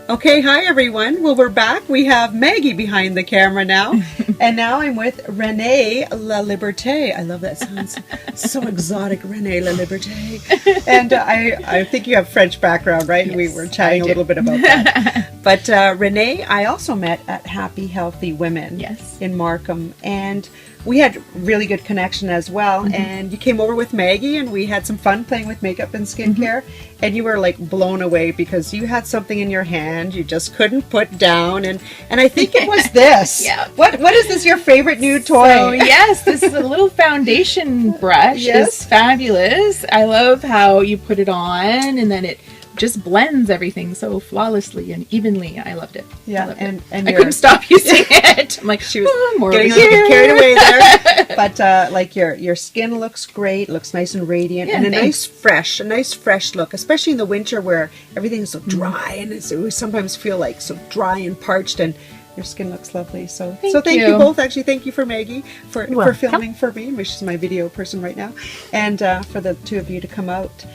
Okay, hi everyone. Well, we're back. We have Maggie behind the camera now. And now I'm with Renée Laliberté. I love that. Sounds so exotic, Renée Laliberté. And I think you have French background, right? Yes, we were chatting a little bit about that. But Renée, I also met at Happy Healthy Women in Markham. And we had really good connection as well. And you came over with Maggie and we had some fun playing with makeup and skincare. And you were like blown away because you had something in your hand you just couldn't put down. And I think it was this. What is this, your favorite new toy? So yes, this is a little foundation brush. It's fabulous. I love how you put it on and then it just blends everything so flawlessly and evenly. I loved it. Yeah, and I couldn't stop using it. I'm like, she was more getting a little carried away there. But like your skin looks great, looks nice and radiant, and a nice fresh look, especially in the winter where everything is so dry and we sometimes feel like so dry and parched, and your skin looks lovely. So thank you both. Actually, thank you for Maggie for filming for me, which is my video person right now, and for the two of you to come out.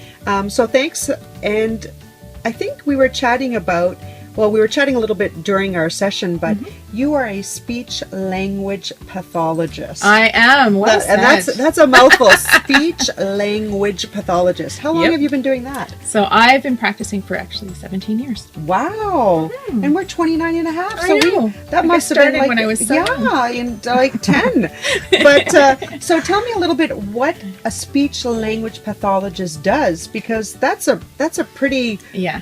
So thanks. And I think we were chatting about, well, we were chatting a little bit during our session, but you are a speech language pathologist. I am. And that's a mouthful. Speech language pathologist. How long have you been doing that? So I've been practicing for actually 17 years. Wow. And we're 29 and a half. I know. That must have been like, when I was 7. Yeah, in like 10. But so tell me a little bit what a speech language pathologist does, because that's a pretty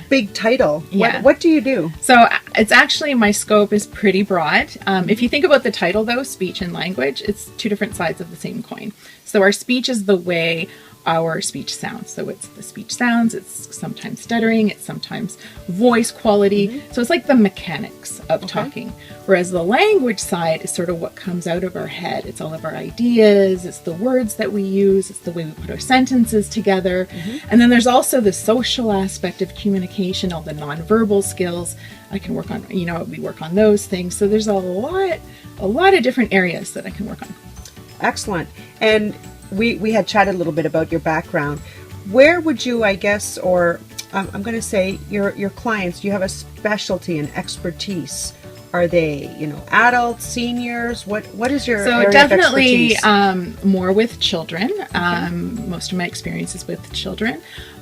big title. What do you do? So it's actually, my scope is pretty broad. If you think about the title though, speech and language, it's two different sides of the same coin. So our speech is the way our speech sounds. So it's the speech sounds, it's sometimes stuttering, it's sometimes voice quality. So it's like the mechanics of talking. Whereas the language side is sort of what comes out of our head. It's all of our ideas, it's the words that we use, it's the way we put our sentences together. And then there's also the social aspect of communication, all the nonverbal skills. I can work on, we work on those things. So there's a lot of different areas that I can work on. Excellent. And we had chatted a little bit about your background. Where would you, I guess, or I'm going to say your clients, you have a specialty and expertise. Are they, adults, seniors? What is your area of definitely expertise? More with children. Most of my experience is with children,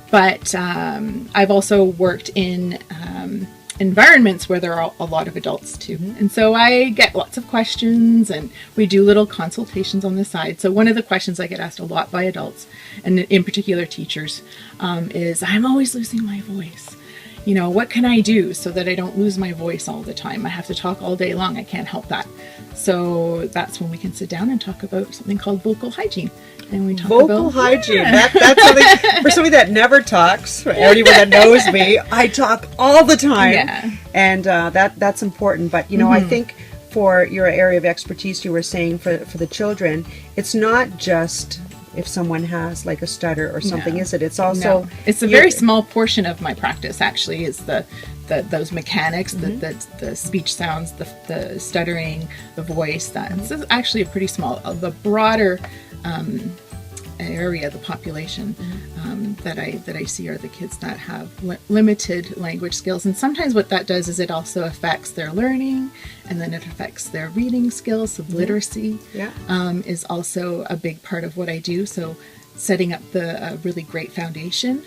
but I've also worked in environments where there are a lot of adults too. And so I get lots of questions and we do little consultations on the side. So one of the questions I get asked a lot by adults, and in particular teachers, is I'm always losing my voice. What can I do so that I don't lose my voice all the time? I have to talk all day long. I can't help that. So that's when we can sit down and talk about something called vocal hygiene. And we talk vocal hygiene. That's something for somebody that never talks. For anyone that knows me, I talk all the time, and that's important. But I think for your area of expertise, you were saying for the children, it's not just if someone has like a stutter or something, is it? It's also it's a very small portion of my practice. Actually, is those mechanics, the speech sounds, the stuttering, the voice. This is actually a pretty small. The broader area, the population that I see are the kids that have limited language skills, and sometimes what that does is it also affects their learning, and then it affects their reading skills. So literacy is also a big part of what I do. So setting up the really great foundation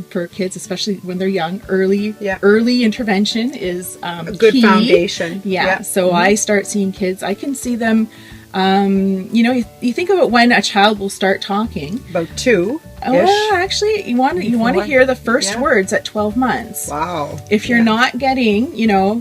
for kids, especially when they're young. Early intervention is a good key. Foundation. So I start seeing kids. I can see them. You think about when a child will start talking. About 2. Oh, actually, you want to hear the first words at 12 months. Wow. If you're not getting,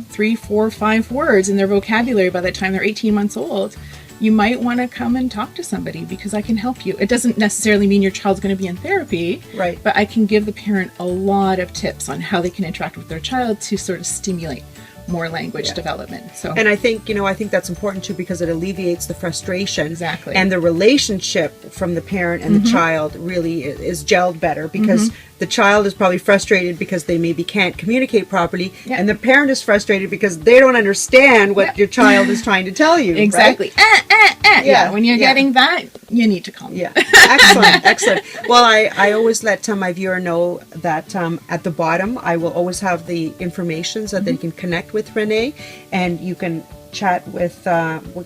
3, 4, 5 words in their vocabulary by the time they're 18 months old, you might want to come and talk to somebody, because I can help you. It doesn't necessarily mean your child's going to be in therapy, right? But I can give the parent a lot of tips on how they can interact with their child to sort of stimulate more language development. So, and I think that's important too, because it alleviates the frustration. Exactly. And the relationship from the parent and the child really is gelled better, because the child is probably frustrated because they maybe can't communicate properly, and the parent is frustrated because they don't understand what your child is trying to tell you. Exactly. Right? Yeah. When you're getting that, you need to calm down. Excellent, excellent. Well, I always let my viewer know that at the bottom, I will always have the information so that they can connect with Renee, and you can chat with,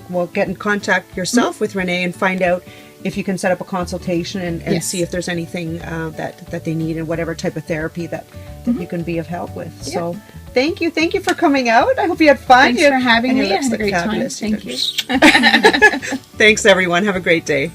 we'll get in contact yourself with Renee and find out if you can set up a consultation and see if there's anything that they need and whatever type of therapy that you can be of help with. Yeah. So thank you for coming out. I hope you had fun. Thanks for having me. I had a great time. Thank you. Thanks, everyone. Have a great day.